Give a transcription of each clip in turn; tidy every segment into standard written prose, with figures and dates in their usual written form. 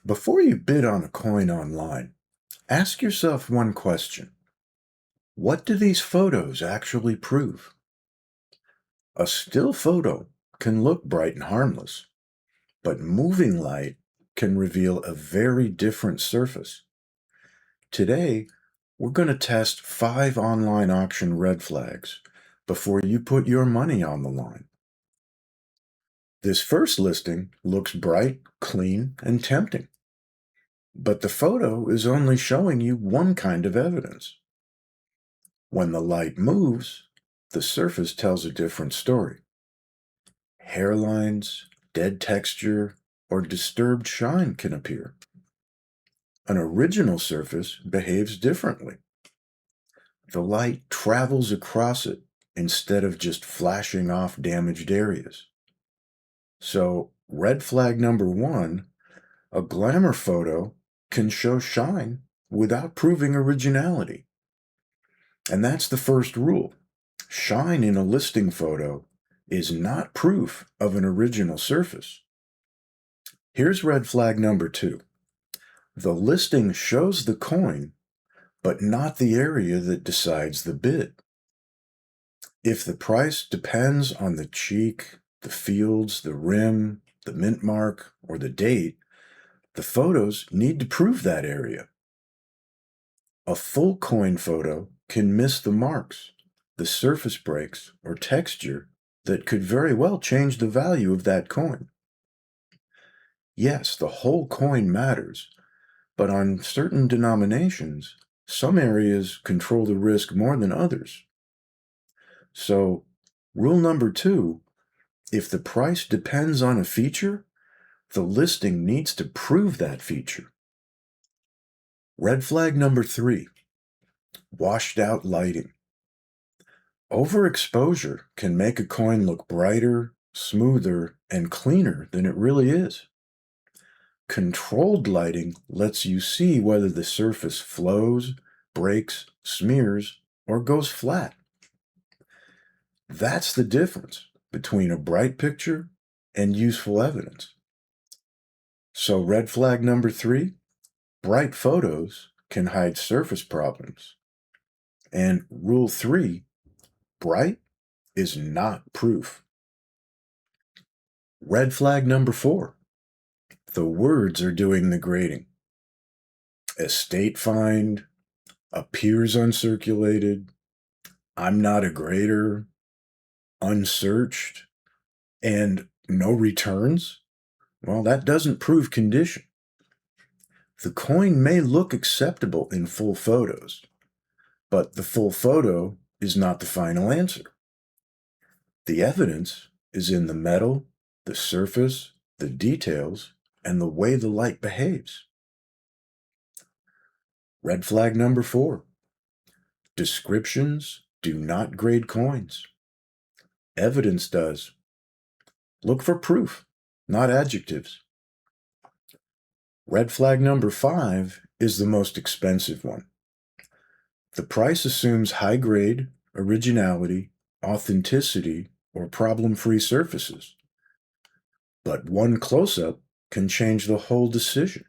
Before you bid on a coin online, ask yourself one question. What do these photos actually prove? A still photo can look bright and harmless, but moving light can reveal a very different surface. Today, we're going to test 5 online auction red flags before you put your money on the line. This first listing looks bright, clean, and tempting. But the photo is only showing you one kind of evidence. When the light moves, the surface tells a different story. Hairlines, dead texture, or disturbed shine can appear. An original surface behaves differently. The light travels across it instead of just flashing off damaged areas. So, red flag number 1, a glamour photo can show shine without proving originality. And that's the first rule. Shine in a listing photo is not proof of an original surface. Here's red flag number 2. The listing shows the coin, but not the area that decides the bid. If the price depends on the cheek, the fields, the rim, the mint mark, or the date, the photos need to prove that area. A full coin photo can miss the marks, the surface breaks, or texture that could very well change the value of that coin. Yes, the whole coin matters, but on certain denominations, some areas control the risk more than others. So, rule number 2, if the price depends on a feature, the listing needs to prove that feature. Red flag number 3, washed out lighting. Overexposure can make a coin look brighter, smoother, and cleaner than it really is. Controlled lighting lets you see whether the surface flows, breaks, smears, or goes flat. That's the difference between a bright picture and useful evidence. So red flag number 3, bright photos can hide surface problems. And rule 3, bright is not proof. Red flag number 4, the words are doing the grading. Estate find, appears uncirculated, I'm not a grader, unsearched, and no returns. Well, that doesn't prove condition. The coin may look acceptable in full photos, but the full photo is not the final answer. The evidence is in the metal, the surface, the details, and the way the light behaves. Red flag number 4, descriptions do not grade coins. Evidence does. Look for proof, not adjectives. Red flag number 5 is the most expensive one. The price assumes high grade, originality, authenticity, or problem-free surfaces. But one close-up can change the whole decision.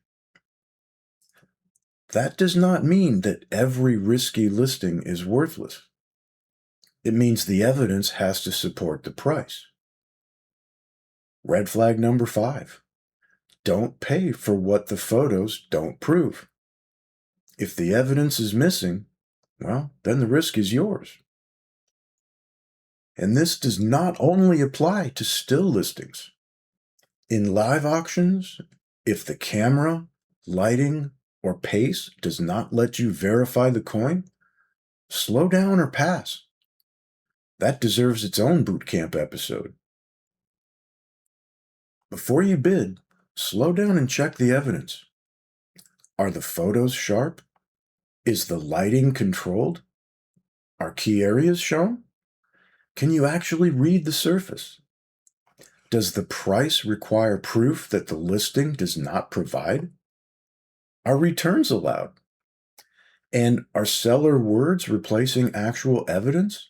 That does not mean that every risky listing is worthless. It means the evidence has to support the price. Red flag number 5. Don't pay for what the photos don't prove. If the evidence is missing, well, then the risk is yours. And this does not only apply to still listings. In live auctions, if the camera, lighting, or pace does not let you verify the coin, slow down or pass. That deserves its own bootcamp episode. Before you bid, slow down and check the evidence. Are the photos sharp? Is the lighting controlled? Are key areas shown? Can you actually read the surface? Does the price require proof that the listing does not provide? Are returns allowed? And are seller words replacing actual evidence?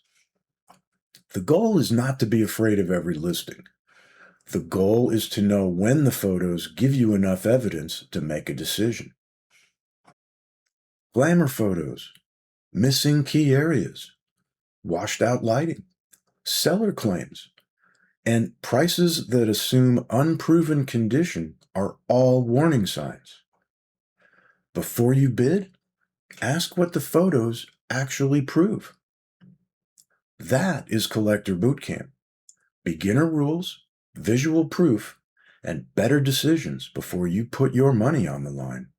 The goal is not to be afraid of every listing. The goal is to know when the photos give you enough evidence to make a decision. Glamour photos, missing key areas, washed out lighting, seller claims, and prices that assume unproven condition are all warning signs. Before you bid, ask what the photos actually prove. That is Collector Bootcamp. Beginner rules, visual proof, and better decisions before you put your money on the line.